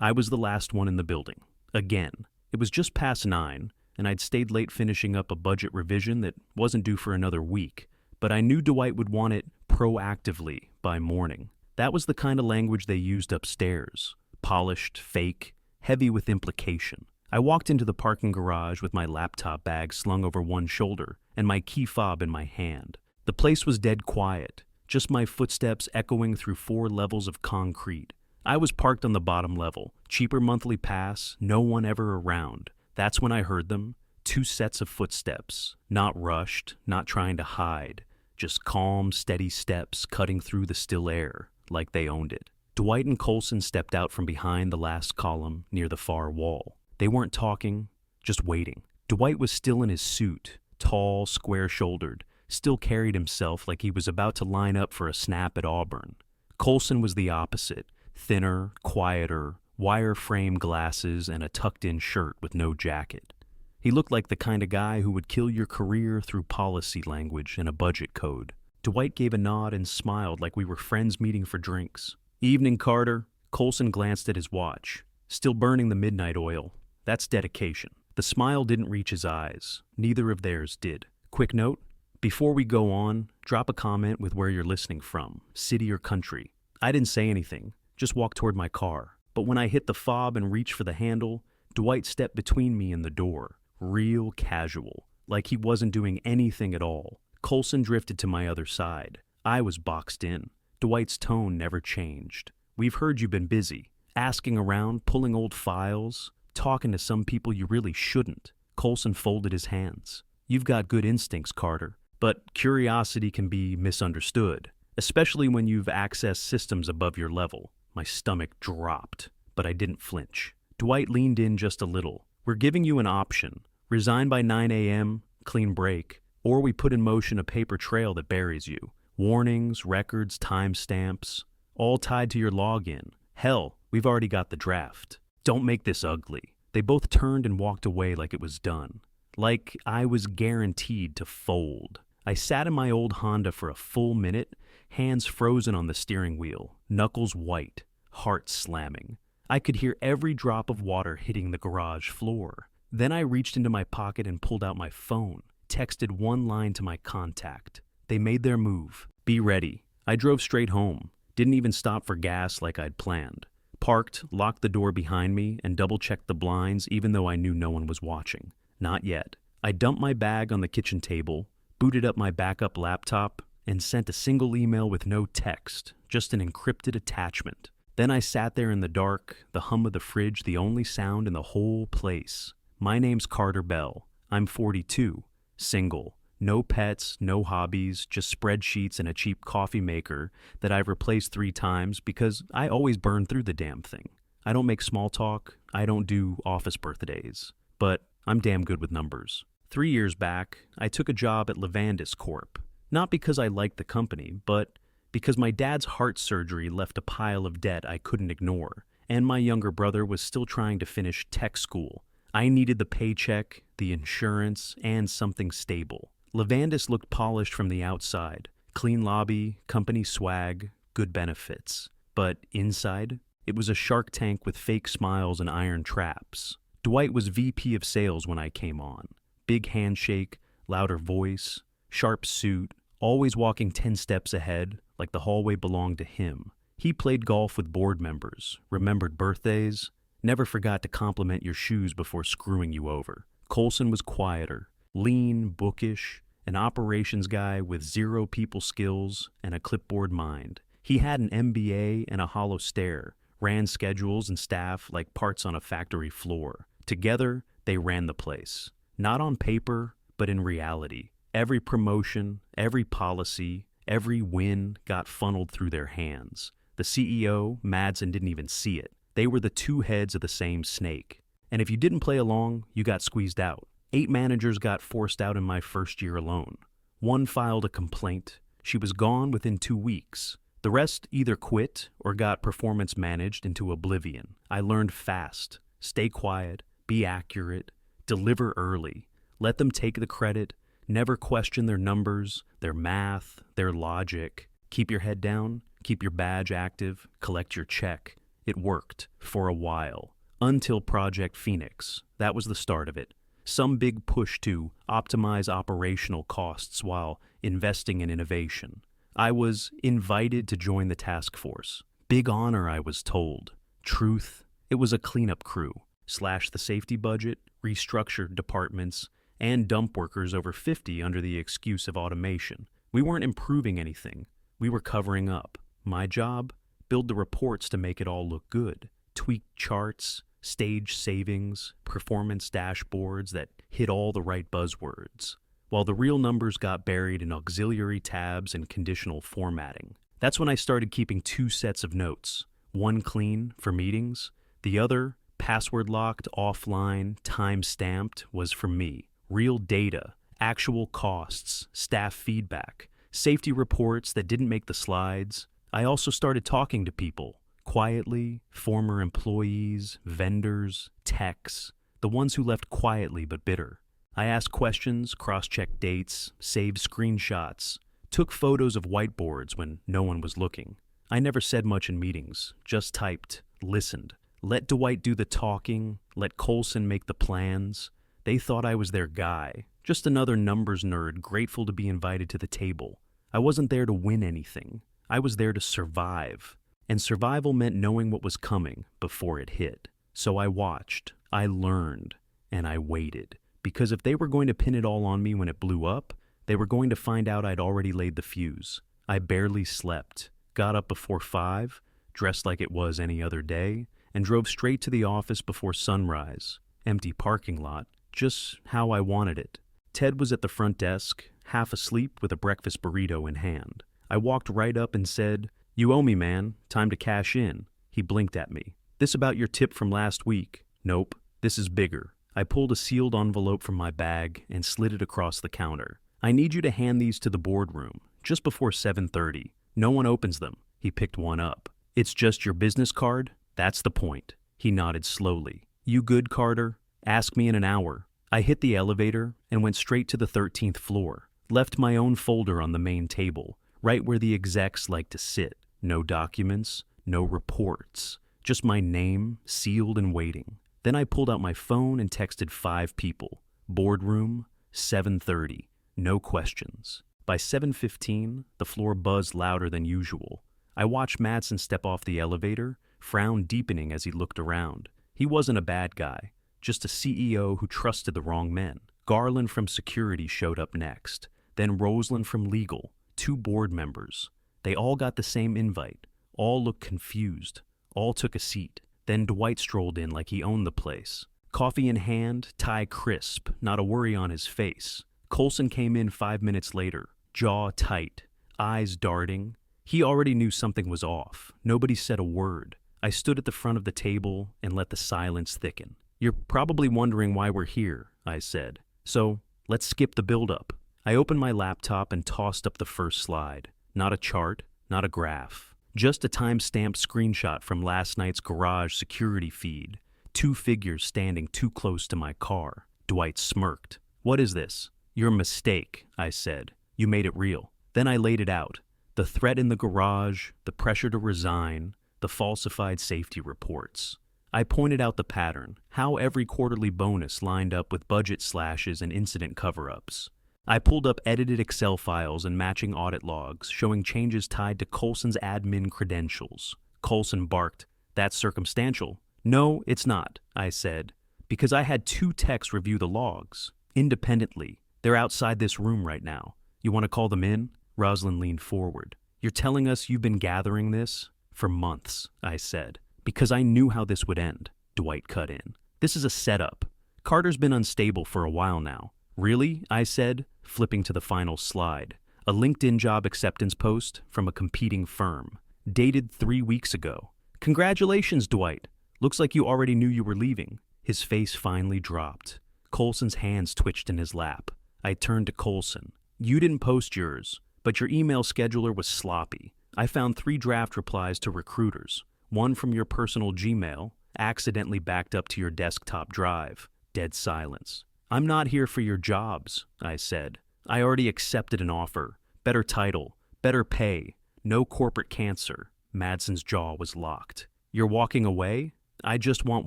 I was the last one in the building. Again. It was just past 9, and I'd stayed late finishing up a budget revision that wasn't due for another week, but I knew Dwight would want it proactively by morning. That was the kind of language they used upstairs. Polished, fake, heavy with implication. I walked into the parking garage with my laptop bag slung over one shoulder and my key fob in my hand. The place was dead quiet, just my footsteps echoing through 4 levels of concrete. I was parked on the bottom level, cheaper monthly pass, no one ever around. That's when I heard them, 2 sets of footsteps, not rushed, not trying to hide, just calm, steady steps cutting through the still air, like they owned it. Dwight and Coulson stepped out from behind the last column near the far wall. They weren't talking, just waiting. Dwight was still in his suit, tall, square-shouldered, still carried himself like he was about to line up for a snap at Auburn. Coulson was the opposite. Thinner, quieter, wire-frame glasses and a tucked-in shirt with no jacket. He looked like the kind of guy who would kill your career through policy language and a budget code. Dwight gave a nod and smiled like we were friends meeting for drinks. "Evening, Carter." Coulson glanced at his watch. Still burning the midnight oil. That's dedication. The smile didn't reach his eyes. Neither of theirs did. Quick note, before we go on, drop a comment with where you're listening from, city or country. I didn't say anything. Just walked toward my car. But when I hit the fob and reached for the handle, Dwight stepped between me and the door, real casual, like he wasn't doing anything at all. Coulson drifted to my other side. I was boxed in. Dwight's tone never changed. "We've heard you've been busy, asking around, pulling old files, talking to some people you really shouldn't." Coulson folded his hands. "You've got good instincts, Carter, but curiosity can be misunderstood, especially when you've accessed systems above your level." My stomach dropped, but I didn't flinch. Dwight leaned in just a little. "We're giving you an option. Resign by 9 a.m., clean break, or we put in motion a paper trail that buries you. Warnings, records, timestamps, all tied to your login. Hell, we've already got the draft. Don't make this ugly." They both turned and walked away like it was done. Like I was guaranteed to fold. I sat in my old Honda for a full minute, hands frozen on the steering wheel, knuckles white, heart slamming. I could hear every drop of water hitting the garage floor. Then I reached into my pocket and pulled out my phone, texted one line to my contact. They made their move. "Be ready." I drove straight home, didn't even stop for gas like I'd planned. Parked, locked the door behind me, and double-checked the blinds even though I knew no one was watching. Not yet. I dumped my bag on the kitchen table, booted up my backup laptop, and sent a single email with no text, just an encrypted attachment. Then I sat there in the dark, the hum of the fridge the only sound in the whole place. My name's Carter Bell. I'm 42, single, no pets, no hobbies, just spreadsheets and a cheap coffee maker that I've replaced 3 times because I always burn through the damn thing. I don't make small talk, I don't do office birthdays, but I'm damn good with numbers. 3 years back, I took a job at Levandis Corp. Not because I liked the company, but because my dad's heart surgery left a pile of debt I couldn't ignore, and my younger brother was still trying to finish tech school. I needed the paycheck, the insurance, and something stable. Levandis looked polished from the outside. Clean lobby, company swag, good benefits. But inside, it was a shark tank with fake smiles and iron traps. Dwight was VP of sales when I came on. Big handshake, louder voice, sharp suit, always walking 10 steps ahead, like the hallway belonged to him. He played golf with board members, remembered birthdays, never forgot to compliment your shoes before screwing you over. Coulson was quieter, lean, bookish, an operations guy with 0 people skills and a clipboard mind. He had an MBA and a hollow stare, ran schedules and staff like parts on a factory floor. Together, they ran the place. Not on paper, but in reality. Every promotion, every policy, every win got funneled through their hands. The CEO, Madsen, didn't even see it. They were the 2 heads of the same snake. And if you didn't play along, you got squeezed out. 8 managers got forced out in my first year alone. 1 filed a complaint. She was gone within 2 weeks. The rest either quit or got performance managed into oblivion. I learned fast. Stay quiet, be accurate, deliver early. Let them take the credit. Never question their numbers, their math, their logic. Keep your head down, keep your badge active, collect your check, It worked, for a while, until Project Phoenix. That was the start of it. Some big push to optimize operational costs while investing in innovation. I was invited to join the task force. Big honor, I was told. Truth, it was a cleanup crew. Slash the safety budget, restructured departments, and dump workers over 50 under the excuse of automation. We weren't improving anything. We were covering up. My job? Build the reports to make it all look good. Tweak charts, stage savings, performance dashboards that hit all the right buzzwords, while the real numbers got buried in auxiliary tabs and conditional formatting. That's when I started keeping 2 sets of notes. One clean for meetings, the other password locked, offline, time-stamped was for me. Real data, actual costs, staff feedback, safety reports that didn't make the slides. I also started talking to people, quietly, former employees, vendors, techs, the ones who left quietly but bitter. I asked questions, cross-checked dates, saved screenshots, took photos of whiteboards when no one was looking. I never said much in meetings, just typed, listened. Let Dwight do the talking, let Coulson make the plans. They thought I was their guy, just another numbers nerd grateful to be invited to the table. I wasn't there to win anything. I was there to survive. And survival meant knowing what was coming before it hit. So I watched, I learned, and I waited. Because if they were going to pin it all on me when it blew up, they were going to find out I'd already laid the fuse. I barely slept, got up before 5, dressed like it was any other day, and drove straight to the office before sunrise. Empty parking lot, just how I wanted it. Ted was at the front desk, half asleep with a breakfast burrito in hand. I walked right up and said, "You owe me, man. Time to cash in." He blinked at me. "This about your tip from last week?" "Nope. This is bigger." I pulled a sealed envelope from my bag and slid it across the counter. "I need you to hand these to the boardroom, just before 7:30. No one opens them." He picked one up. "It's just your business card? That's the point." He nodded slowly. "You good, Carter? Ask me in an hour." I hit the elevator and went straight to the 13th floor. Left my own folder on the main table, right where the execs like to sit. No documents, no reports, just my name, sealed and waiting. Then I pulled out my phone and texted 5 people. Boardroom, 7:30, no questions. By 7:15, the floor buzzed louder than usual. I watched Madsen step off the elevator, frown deepening as he looked around. He wasn't a bad guy, just a CEO who trusted the wrong men. Garland from security showed up next, then Rosalind from legal, 2 board members. They all got the same invite, all looked confused, all took a seat. Then Dwight strolled in like he owned the place. Coffee in hand, tie crisp, not a worry on his face. Coulson came in 5 minutes later, jaw tight, eyes darting. He already knew something was off. Nobody said a word. I stood at the front of the table and let the silence thicken. "You're probably wondering why we're here," I said. "So, let's skip the build-up." I opened my laptop and tossed up the first slide. Not a chart, not a graph. Just a time-stamped screenshot from last night's garage security feed. 2 figures standing too close to my car. Dwight smirked. "What is this?" "Your mistake," I said. "You made it real." Then I laid it out. The threat in the garage, the pressure to resign, the falsified safety reports. I pointed out the pattern, how every quarterly bonus lined up with budget slashes and incident cover-ups. I pulled up edited Excel files and matching audit logs showing changes tied to Coulson's admin credentials. Coulson barked, "That's circumstantial." "No, it's not," I said, because I had 2 techs review the logs, independently. They're outside this room right now. You want to call them in? Rosalind leaned forward. "You're telling us you've been gathering this?" "For months," I said, because I knew how this would end. Dwight cut in. "This is a setup. Carter's been unstable for a while now." "Really?" I said, flipping to the final slide. A LinkedIn job acceptance post from a competing firm, dated 3 weeks ago. "Congratulations, Dwight. Looks like you already knew you were leaving." His face finally dropped. Coulson's hands twitched in his lap. I turned to Coulson. "You didn't post yours, but your email scheduler was sloppy. I found 3 draft replies to recruiters. One from your personal Gmail, accidentally backed up to your desktop drive." Dead silence. "I'm not here for your jobs," I said. "I already accepted an offer. Better title, better pay, no corporate cancer." Madsen's jaw was locked. You're walking away? I just want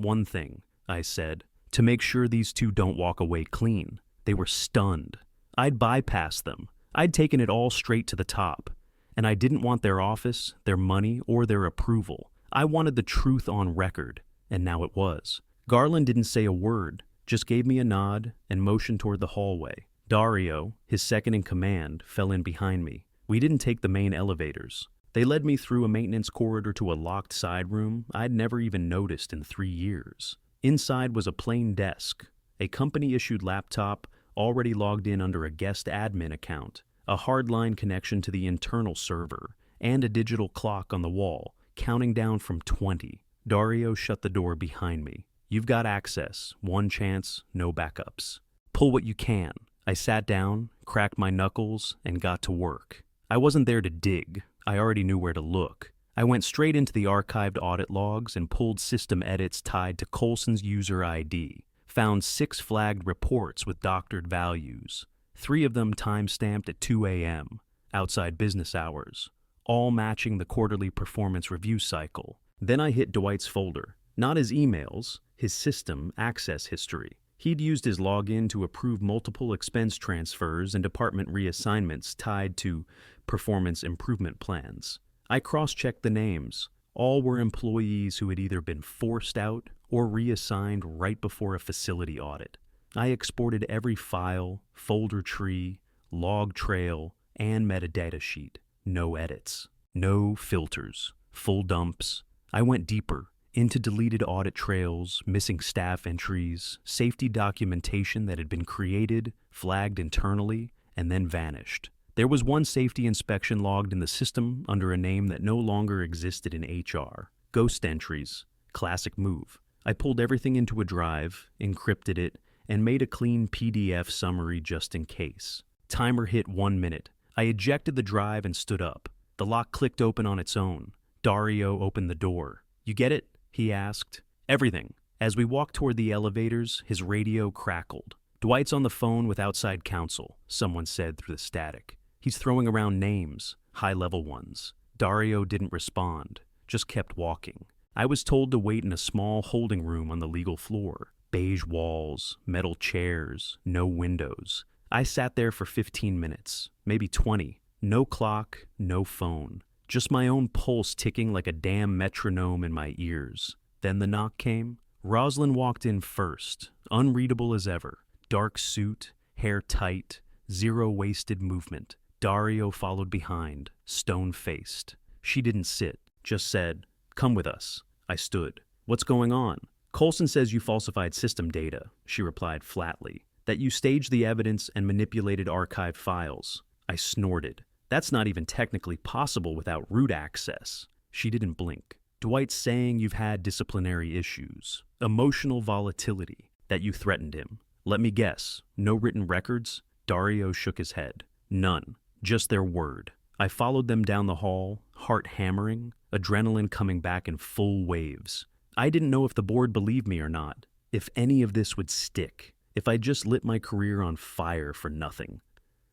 one thing, I said, to make sure these two don't walk away clean. They were stunned. I'd bypassed them. I'd taken it all straight to the top. And I didn't want their office, their money, or their approval. I wanted the truth on record, and now it was. Garland didn't say a word, just gave me a nod and motioned toward the hallway. Dario, his second in command, fell in behind me. We didn't take the main elevators. They led me through a maintenance corridor to a locked side room I'd never even noticed in 3 years. Inside was a plain desk, a company-issued laptop already logged in under a guest admin account, a hardline connection to the internal server, and a digital clock on the wall, counting down from 20. Dario shut the door behind me. You've got access, one chance, no backups. Pull what you can. I sat down, cracked my knuckles, and got to work. I wasn't there to dig. I already knew where to look. I went straight into the archived audit logs and pulled system edits tied to Coulson's user ID. Found 6 flagged reports with doctored values. 3 of them time-stamped at 2 a.m., outside business hours, all matching the quarterly performance review cycle. Then I hit Dwight's folder. Not his emails, his system access history. He'd used his login to approve multiple expense transfers and department reassignments tied to performance improvement plans. I cross-checked the names. All were employees who had either been forced out or reassigned right before a facility audit. I exported every file, folder tree, log trail, and metadata sheet. No edits. No filters. Full dumps. I went deeper into deleted audit trails, missing staff entries, safety documentation that had been created, flagged internally, and then vanished. There was one safety inspection logged in the system under a name that no longer existed in HR. Ghost entries. Classic move. I pulled everything into a drive, encrypted it, and made a clean PDF summary just in case. Timer hit 1 minute. I ejected the drive and stood up. The lock clicked open on its own. Dario opened the door. You get it? He asked. Everything. As we walked toward the elevators, his radio crackled. Dwight's on the phone with outside counsel, someone said through the static. He's throwing around names, high-level ones. Dario didn't respond, just kept walking. I was told to wait in a small holding room on the legal floor. Beige walls, metal chairs, no windows. I sat there for 15 minutes, maybe 20. No clock, no phone. Just my own pulse ticking like a damn metronome in my ears. Then the knock came. Rosalind walked in first, unreadable as ever. Dark suit, hair tight, zero wasted movement. Dario followed behind, stone-faced. She didn't sit, just said, "Come with us." I stood. "What's going on?" "Coulson says you falsified system data," she replied flatly. "That you staged the evidence and manipulated archived files." I snorted. "That's not even technically possible without root access." She didn't blink. "Dwight's saying you've had disciplinary issues, emotional volatility, that you threatened him. Let me guess, no written records?" Dario shook his head. "None. Just their word." I followed them down the hall, heart hammering, adrenaline coming back in full waves. I didn't know if the board believed me or not, if any of this would stick, if I just lit my career on fire for nothing.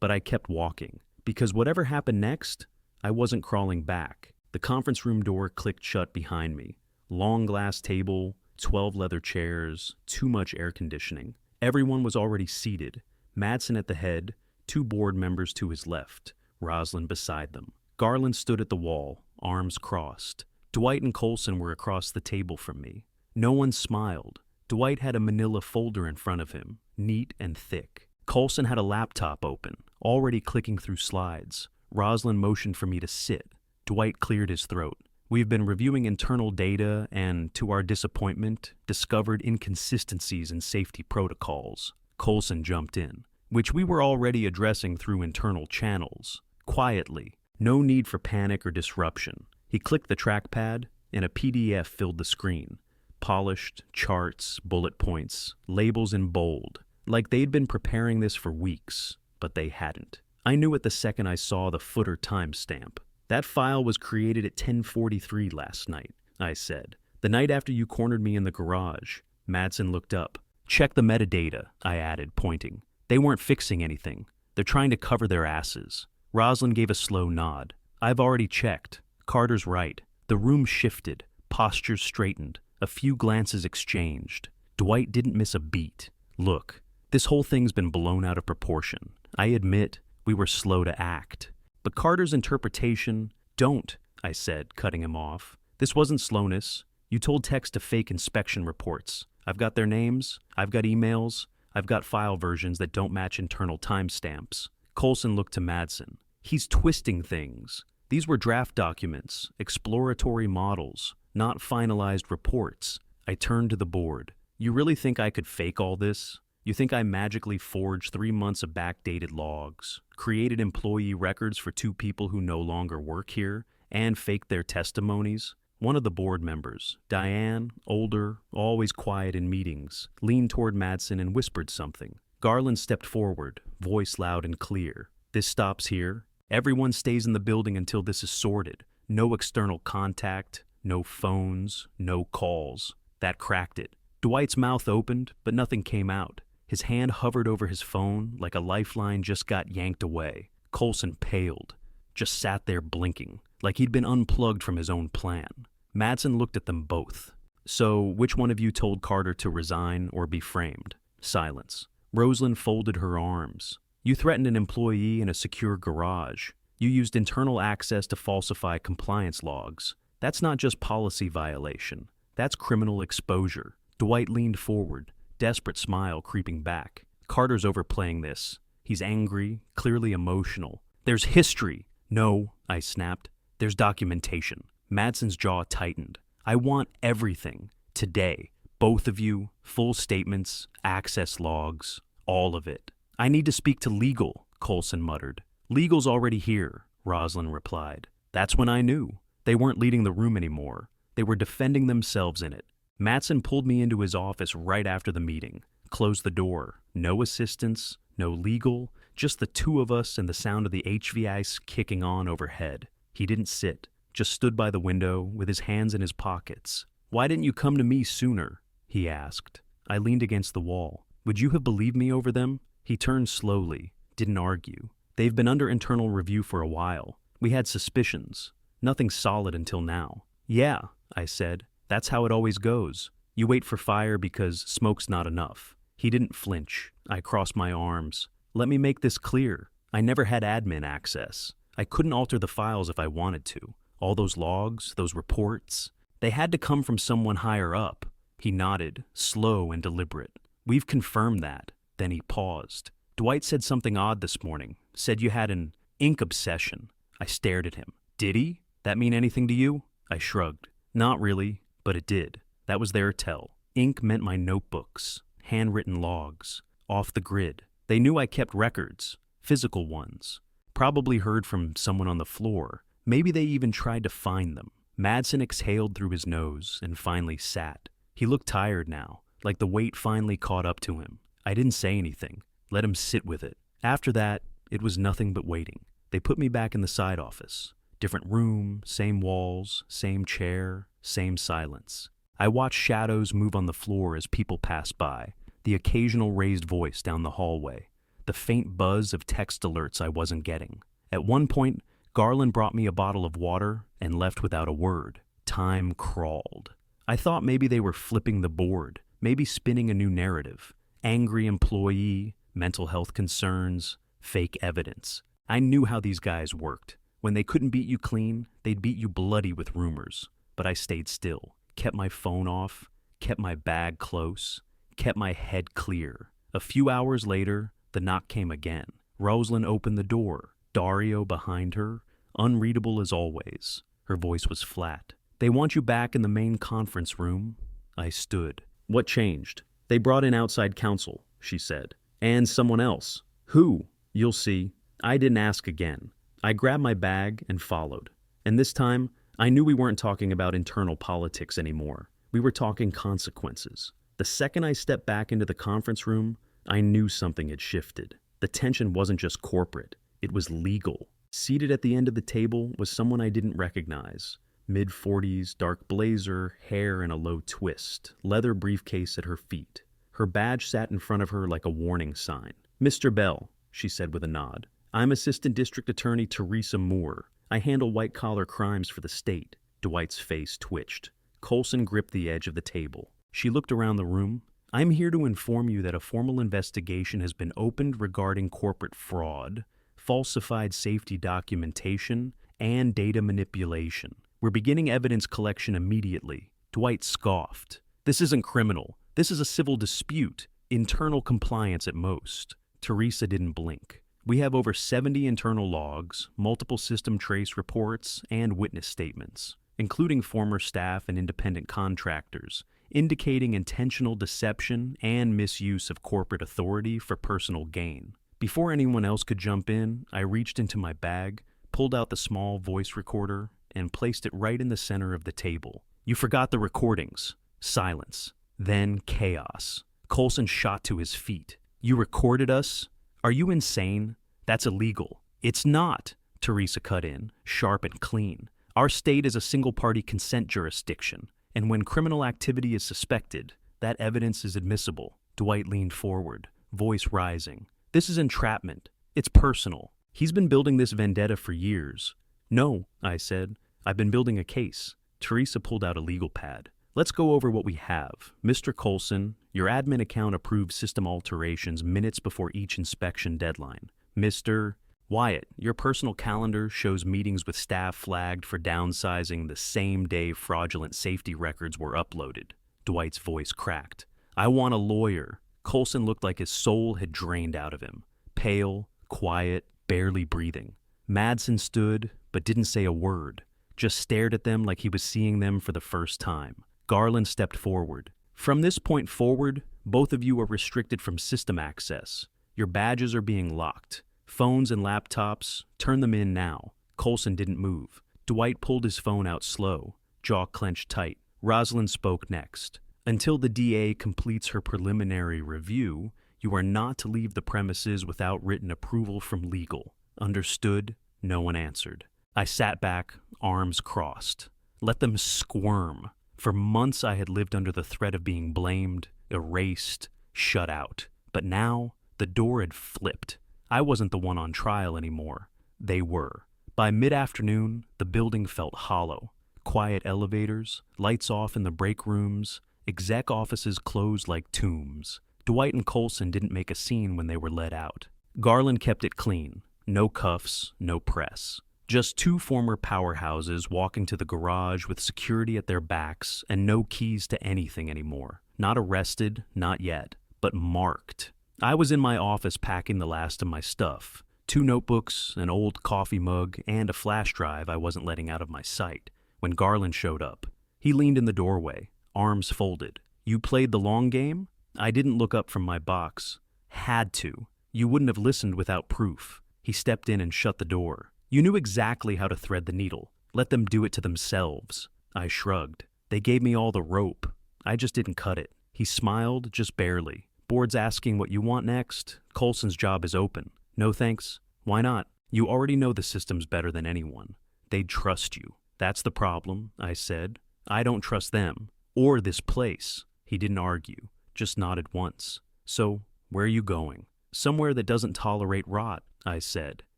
But I kept walking, because whatever happened next, I wasn't crawling back. The conference room door clicked shut behind me. Long glass table, 12 leather chairs, too much air conditioning. Everyone was already seated. Madsen at the head, 2 board members to his left, Rosalind beside them. Garland stood at the wall, arms crossed. Dwight and Coulson were across the table from me. No one smiled. Dwight had a manila folder in front of him, neat and thick. Coulson had a laptop open, already clicking through slides. Rosalind motioned for me to sit. Dwight cleared his throat. "We've been reviewing internal data and, to our disappointment, discovered inconsistencies in safety protocols." Coulson jumped in, which we were already addressing through internal channels. Quietly. No need for panic or disruption. He clicked the trackpad, and a PDF filled the screen. Polished, charts, bullet points, labels in bold, like they'd been preparing this for weeks, but they hadn't. I knew it the second I saw the footer timestamp. "That file was created at 10:43 last night," I said. "The night after you cornered me in the garage." Madsen looked up. "Check the metadata," I added, pointing. "They weren't fixing anything. They're trying to cover their asses." Rosalind gave a slow nod. "I've already checked. Carter's right. The room shifted, postures straightened, a few glances exchanged. Dwight didn't miss a beat. Look, this whole thing's been blown out of proportion. I admit we were slow to act. But Carter's interpretation, don't, I said, cutting him off. This wasn't slowness. You told Tex to fake inspection reports. I've got their names, I've got emails, I've got file versions that don't match internal timestamps. Coulson looked to Madsen. He's twisting things. These were draft documents, exploratory models, not finalized reports. I turned to the board. You really think I could fake all this? You think I magically forged 3 months of backdated logs, created employee records for 2 people who no longer work here, and faked their testimonies? One of the board members, Diane, older, always quiet in meetings, leaned toward Madsen and whispered something. Garland stepped forward, voice loud and clear. This stops here. Everyone stays in the building until this is sorted. No external contact, no phones, no calls. That cracked it. Dwight's mouth opened, but nothing came out. His hand hovered over his phone like a lifeline just got yanked away. Coulson paled, just sat there blinking, like he'd been unplugged from his own plan. Madsen looked at them both. So, which one of you told Carter to resign or be framed? Silence. Rosalind folded her arms. You threatened an employee in a secure garage. You used internal access to falsify compliance logs. That's not just policy violation. That's criminal exposure. Dwight leaned forward, desperate smile creeping back. Carter's overplaying this. He's angry, clearly emotional. There's history. No, I snapped. There's documentation. Madsen's jaw tightened. I want everything. Today. Both of you. Full statements, access logs, all of it. I need to speak to legal, Coulson muttered. Legal's already here, Rosalind replied. That's when I knew. They weren't leading the room anymore. They were defending themselves in it. Madsen pulled me into his office right after the meeting, closed the door. No assistants, no legal, just the 2 of us and the sound of the HVAC kicking on overhead. He didn't sit, just stood by the window with his hands in his pockets. Why didn't you come to me sooner? He asked. I leaned against the wall. Would you have believed me over them? He turned slowly, didn't argue. They've been under internal review for a while. We had suspicions. Nothing solid until now. Yeah, I said. That's how it always goes. You wait for fire because smoke's not enough. He didn't flinch. I crossed my arms. Let me make this clear. I never had admin access. I couldn't alter the files if I wanted to. All those logs, those reports, they had to come from someone higher up. He nodded, slow and deliberate. We've confirmed that. Then he paused. Dwight said something odd this morning. Said you had an ink obsession. I stared at him. Did he? That mean anything to you? I shrugged. Not really, but it did. That was their tell. Ink meant my notebooks, handwritten logs, off the grid. They knew I kept records, physical ones. Probably heard from someone on the floor. Maybe they even tried to find them. Madsen exhaled through his nose and finally sat. He looked tired now, like the weight finally caught up to him. I didn't say anything. Let him sit with it. After that, it was nothing but waiting. They put me back in the side office. Different room, same walls, same chair, same silence. I watched shadows move on the floor as people passed by, the occasional raised voice down the hallway, the faint buzz of text alerts I wasn't getting. At one point, Garland brought me a bottle of water and left without a word. Time crawled. I thought maybe they were flipping the board, maybe spinning a new narrative. Angry employee, mental health concerns, fake evidence. I knew how these guys worked. When they couldn't beat you clean, they'd beat you bloody with rumors. But I stayed still, kept my phone off, kept my bag close, kept my head clear. A few hours later, the knock came again. Rosalind opened the door, Dario behind her, unreadable as always. Her voice was flat. They want you back in the main conference room. I stood. What changed? They brought in outside counsel, she said. And someone else. Who? You'll see. I didn't ask again. I grabbed my bag and followed. And this time, I knew we weren't talking about internal politics anymore. We were talking consequences. The second I stepped back into the conference room, I knew something had shifted. The tension wasn't just corporate. It was legal. Seated at the end of the table was someone I didn't recognize. Mid-40s, dark blazer, hair in a low twist, leather briefcase at her feet. Her badge sat in front of her like a warning sign. Mr. Bell, she said with a nod. I'm Assistant District Attorney Teresa Moore. I handle white-collar crimes for the state. Dwight's face twitched. Coulson gripped the edge of the table. She looked around the room. I'm here to inform you that a formal investigation has been opened regarding corporate fraud, falsified safety documentation, and data manipulation. We're beginning evidence collection immediately. Dwight scoffed. This isn't criminal. This is a civil dispute. Internal compliance at most. Teresa didn't blink. We have over 70 internal logs, multiple system trace reports, and witness statements, including former staff and independent contractors, indicating intentional deception and misuse of corporate authority for personal gain. Before anyone else could jump in, I reached into my bag, pulled out the small voice recorder, and placed it right in the center of the table. You forgot the recordings. Silence. Then chaos. Coulson shot to his feet. You recorded us? Are you insane? That's illegal. It's not, Teresa cut in, sharp and clean. Our state is a single-party consent jurisdiction, and when criminal activity is suspected, that evidence is admissible. Dwight leaned forward, voice rising. This is entrapment. It's personal. He's been building this vendetta for years. No, I said. I've been building a case. Teresa pulled out a legal pad. Let's go over what we have. Mr. Coulson, your admin account approved system alterations minutes before each inspection deadline. Mr. Wyatt, your personal calendar shows meetings with staff flagged for downsizing the same day fraudulent safety records were uploaded. Dwight's voice cracked. I want a lawyer. Coulson looked like his soul had drained out of him. Pale, quiet, barely breathing. Madsen stood, but didn't say a word. Just stared at them like he was seeing them for the first time. Garland stepped forward. From this point forward, both of you are restricted from system access. Your badges are being locked. Phones and laptops, turn them in now. Coulson didn't move. Dwight pulled his phone out slow, jaw clenched tight. Rosalind spoke next. Until the DA completes her preliminary review, you are not to leave the premises without written approval from legal. Understood? No one answered. I sat back, arms crossed. Let them squirm. For months I had lived under the threat of being blamed, erased, shut out. But now, the door had flipped. I wasn't the one on trial anymore. They were. By mid-afternoon, the building felt hollow. Quiet elevators, lights off in the break rooms, exec offices closed like tombs. Dwight and Coulson didn't make a scene when they were let out. Garland kept it clean. No cuffs, no press. Just two former powerhouses walking to the garage with security at their backs and no keys to anything anymore. Not arrested, not yet, but marked. I was in my office packing the last of my stuff. 2 notebooks, an old coffee mug, and a flash drive I wasn't letting out of my sight, when Garland showed up. He leaned in the doorway, arms folded. You played the long game? I didn't look up from my box. Had to. You wouldn't have listened without proof. He stepped in and shut the door. You knew exactly how to thread the needle. Let them do it to themselves. I shrugged. They gave me all the rope. I just didn't cut it. He smiled, just barely. Board's asking what you want next. Coulson's job is open. No thanks. Why not? You already know the systems better than anyone. They'd trust you. That's the problem, I said. I don't trust them. Or this place. He didn't argue, just nodded once. So, where are you going? Somewhere that doesn't tolerate rot, I said.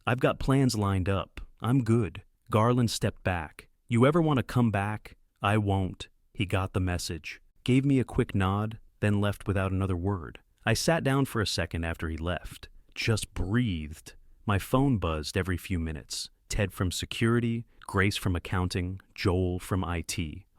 I've got plans lined up. I'm good. Garland stepped back. You ever want to come back? I won't. He got the message. Gave me a quick nod, then left without another word. I sat down for a second after he left. Just breathed. My phone buzzed every few minutes. Ted from security, Grace from accounting, Joel from IT,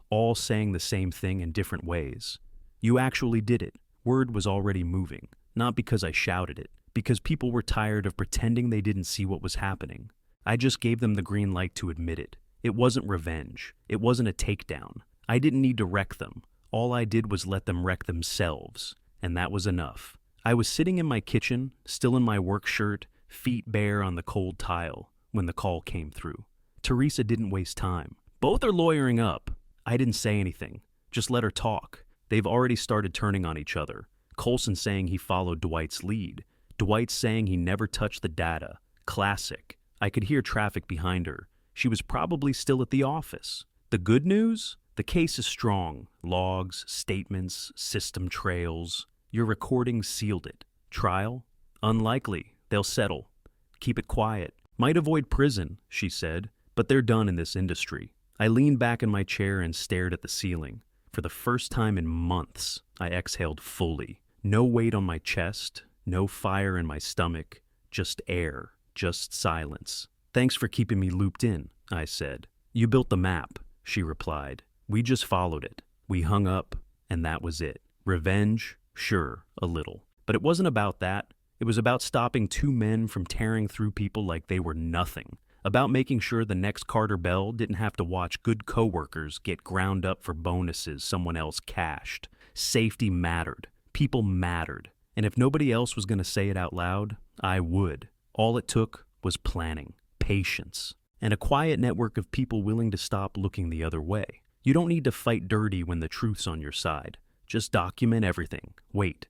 all saying the same thing in different ways. You actually did it. Word was already moving. Not because I shouted it. Because people were tired of pretending they didn't see what was happening. I just gave them the green light to admit it. It wasn't revenge. It wasn't a takedown. I didn't need to wreck them. All I did was let them wreck themselves. And that was enough. I was sitting in my kitchen, still in my work shirt, feet bare on the cold tile, when the call came through. Teresa didn't waste time. Both are lawyering up. I didn't say anything. Just let her talk. They've already started turning on each other. Coulson saying he followed Dwight's lead. Dwight saying he never touched the data. Classic. I could hear traffic behind her. She was probably still at the office. The good news? The case is strong. Logs, statements, system trails. Your recording sealed it. Trial? Unlikely. They'll settle. Keep it quiet. Might avoid prison, she said, but they're done in this industry. I leaned back in my chair and stared at the ceiling. For the first time in months, I exhaled fully. No weight on my chest, no fire in my stomach, just air, just silence. "Thanks for keeping me looped in," I said. "You built the map," she replied. "We just followed it." We hung up, and that was it. Revenge? Sure, a little. But it wasn't about that. It was about stopping two men from tearing through people like they were nothing. About making sure the next Carter Bell didn't have to watch good coworkers get ground up for bonuses someone else cashed. Safety mattered. People mattered. And if nobody else was going to say it out loud, I would. All it took was planning, patience, and a quiet network of people willing to stop looking the other way. You don't need to fight dirty when the truth's on your side. Just document everything. Wait.